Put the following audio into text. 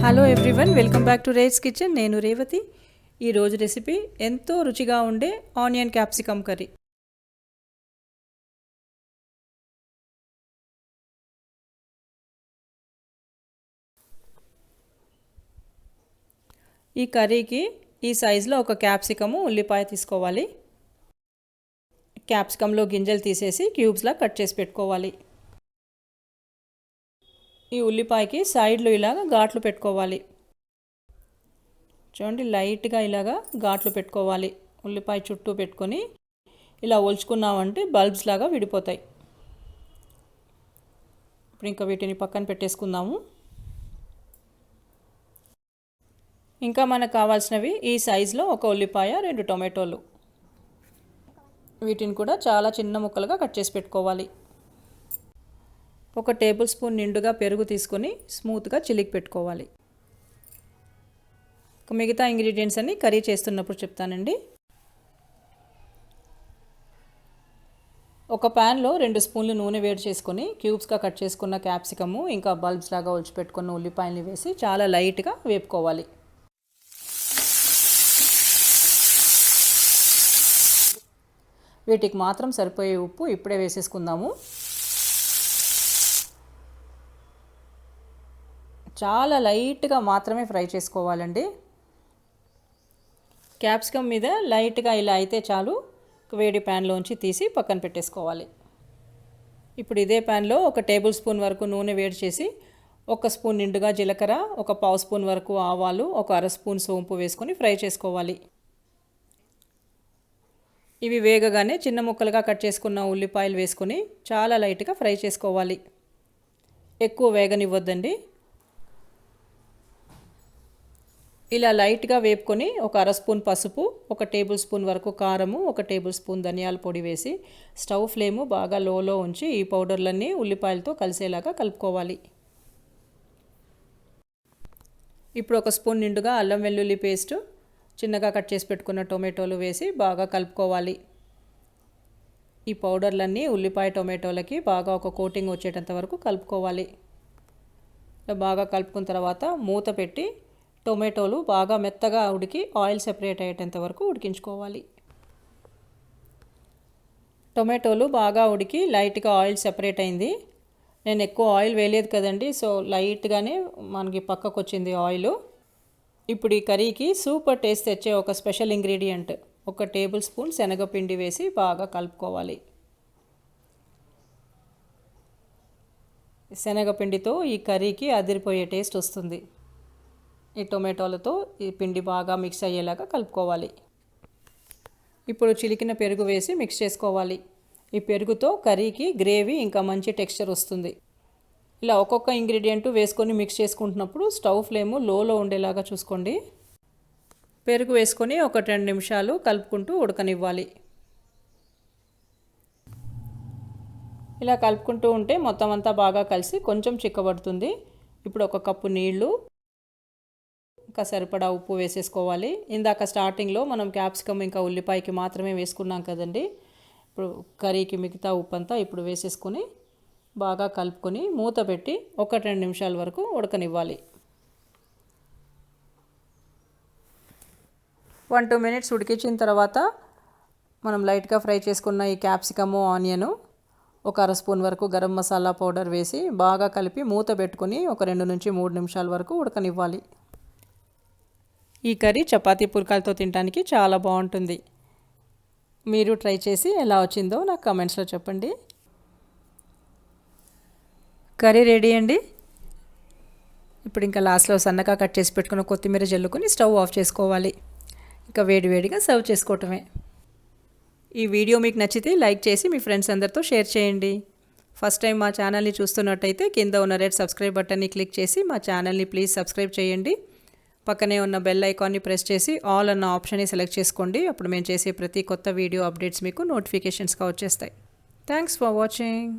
Hello everyone, welcome back to rates kitchen. నేను రేవతి. ఈరోజు recipe ఎంతో రుచిగా ఉండే ఆనియన్ క్యాప్సికమ్ కర్రీ. ఈ కర్రీకి ఈ సైజులో ఒక క్యాప్సికము, ఉల్లిపాయ తీసుకోవాలి. క్యాప్సికంలో గింజలు తీసేసి క్యూబ్స్లా కట్ చేసి పెట్టుకోవాలి. ఈ ఉల్లిపాయకి సైడ్లు ఇలాగా ఘాట్లు పెట్టుకోవాలి. చూడండి, లైట్గా ఇలాగా ఘాట్లు పెట్టుకోవాలి. ఉల్లిపాయ చుట్టూ పెట్టుకొని ఇలా ఒలుచుకున్నామంటే బల్బ్స్ లాగా విడిపోతాయి. ఇప్పుడు ఇంకా వీటిని పక్కన పెట్టేసుకుందాము. ఇంకా మనకు కావాల్సినవి ఈ సైజులో ఒక ఉల్లిపాయ, 2 టొమాటోలు. వీటిని కూడా చాలా చిన్న ముక్కలుగా కట్ చేసి పెట్టుకోవాలి. ఒక టేబుల్ స్పూన్ నిండుగా పెరుగు తీసుకొని స్మూత్గా చిలికి పెట్టుకోవాలి. మిగతా ఇంగ్రీడియంట్స్ అన్ని కర్రీ చేస్తున్నప్పుడు చెప్తానండి. ఒక ప్యాన్లో 2 స్పూన్లు నూనె వేడి చేసుకొని క్యూబ్స్గా కట్ చేసుకున్న క్యాప్సికము, ఇంకా బల్బ్స్ లాగా ఒలిచిపెట్టుకున్న ఉల్లిపాయలు వేసి చాలా లైట్గా వేపుకోవాలి. వీటికి మాత్రం సరిపోయే ఉప్పు ఇప్పుడే వేసేసుకుందాము. చాలా లైట్గా మాత్రమే ఫ్రై చేసుకోవాలండి. క్యాప్సికమ్ మీద లైట్గా ఇలా అయితే చాలు. వేడి ప్యాన్లోంచి తీసి పక్కన పెట్టేసుకోవాలి. ఇప్పుడు ఇదే ప్యాన్లో ఒక టేబుల్ స్పూన్ వరకు నూనె వేడి చేసి 1 స్పూన్ నిండుగా జీలకర్ర, 1/2 స్పూన్ వరకు ఆవాలు, 1/2 స్పూన్ సోంపు వేసుకొని ఫ్రై చేసుకోవాలి. ఇవి వేగగానే చిన్న ముక్కలుగా కట్ చేసుకున్న ఉల్లిపాయలు వేసుకొని చాలా లైట్గా ఫ్రై చేసుకోవాలి. ఎక్కువ వేగనివ్వద్దండి. ఇలా లైట్గా వేపుకొని 1/2 స్పూన్ పసుపు, 1 టేబుల్ స్పూన్ వరకు కారము, 1 టేబుల్ స్పూన్ ధనియాల పొడి వేసి స్టవ్ ఫ్లేము బాగా లోలో ఉంచి ఈ పౌడర్లన్నీ ఉల్లిపాయలతో కలిసేలాగా కలుపుకోవాలి. ఇప్పుడు 1 స్పూన్ నిండుగా అల్లం వెల్లుల్లి పేస్టు, చిన్నగా కట్ చేసి పెట్టుకున్న టొమాటోలు వేసి బాగా కలుపుకోవాలి. ఈ పౌడర్లన్నీ ఉల్లిపాయ టొమాటోలకి బాగా ఒక కోటింగ్ వచ్చేటంత వరకు కలుపుకోవాలి. బాగా కలుపుకున్న తర్వాత మూత పెట్టి టొమాటోలు బాగా మెత్తగా ఉడికి ఆయిల్ సెపరేట్ అయ్యేంత వరకు ఉడికించుకోవాలి. టొమాటోలు బాగా ఉడికి లైట్గా ఆయిల్ సెపరేట్ అయింది. నేను ఎక్కువ ఆయిల్ వేయలేదు కదండి, సో లైట్గానే మనకి పక్కకు వచ్చింది ఆయిల్. ఇప్పుడు ఈ కర్రీకి సూపర్ టేస్ట్ తెచ్చే ఒక స్పెషల్ ఇంగ్రీడియంట్ 1 టేబుల్ స్పూన్ శనగపిండి వేసి బాగా కలుపుకోవాలి. శనగపిండితో ఈ కర్రీకి అదిరిపోయే టేస్ట్ వస్తుంది. ఈ టొమాటోలతో ఈ పిండి బాగా మిక్స్ అయ్యేలాగా కలుపుకోవాలి. ఇప్పుడు చిలికిన పెరుగు వేసి మిక్స్ చేసుకోవాలి. ఈ పెరుగుతో కర్రీకి గ్రేవీ ఇంకా మంచి టెక్స్చర్ వస్తుంది. ఇలా ఒక్కొక్క ఇంగ్రీడియంట్ వేసుకొని మిక్స్ చేసుకుంటున్నప్పుడు స్టవ్ ఫ్లేము లోలో ఉండేలాగా చూసుకోండి. పెరుగు వేసుకొని 1-2 నిమిషాలు కలుపుకుంటూ ఉడకనివ్వాలి. ఇలా కలుపుకుంటూ ఉంటే మొత్తం అంతా బాగా కలిసి కొంచెం చిక్కబడుతుంది. ఇప్పుడు 1 కప్పు నీళ్లు, ఇంకా సరిపడా ఉప్పు వేసేసుకోవాలి. ఇందాక స్టార్టింగ్లో మనం క్యాప్సికమ్ ఇంకా ఉల్లిపాయకి మాత్రమే వేసుకున్నాం కదండి. ఇప్పుడు కర్రీకి మిగతా ఉప్పు అంతా ఇప్పుడు వేసేసుకొని బాగా కలుపుకొని మూత పెట్టి 1-2 నిమిషాల వరకు ఉడకనివ్వాలి. 1-2 మినిట్స్ ఉడికించిన తర్వాత మనం లైట్గా ఫ్రై చేసుకున్న ఈ క్యాప్సికము, ఆనియను, 1/2 స్పూన్ వరకు గరం మసాలా పౌడర్ వేసి బాగా కలిపి మూత పెట్టుకొని 2-3 నిమిషాల వరకు ఉడకనివ్వాలి. ఈ కర్రీ చపాతీ పుల్కాలతో తినడానికి చాలా బాగుంటుంది. మీరు ట్రై చేసి ఎలా వచ్చిందో నాకు కామెంట్స్లో చెప్పండి. కర్రీ రెడీ అండి. ఇప్పుడు ఇంకా లాస్ట్లో సన్నగా కట్ చేసి పెట్టుకున్న కొత్తిమీర జల్లుకొని స్టవ్ ఆఫ్ చేసుకోవాలి. ఇంకా వేడివేడిగా సర్వ్ చేసుకోవటమే. ఈ వీడియో మీకు నచ్చితే లైక్ చేసి మీ ఫ్రెండ్స్ అందరితో షేర్ చేయండి. ఫస్ట్ టైం మా ఛానల్ని చూస్తున్నట్టయితే కింద ఉన్న రెడ్ సబ్స్క్రైబ్ బటన్ని క్లిక్ చేసి మా ఛానల్ని ప్లీజ్ సబ్స్క్రైబ్ చేయండి. పక్కనే ఉన్న బెల్ ఐకాన్ని ప్రెస్ చేసి ఆల్ అన్న ఆప్షన్ని సెలెక్ట్ చేసుకోండి. అప్పుడు మేము చేసే ప్రతి కొత్త వీడియో అప్డేట్స్ మీకు నోటిఫికేషన్స్గా వచ్చేస్తాయి. Thanks for watching.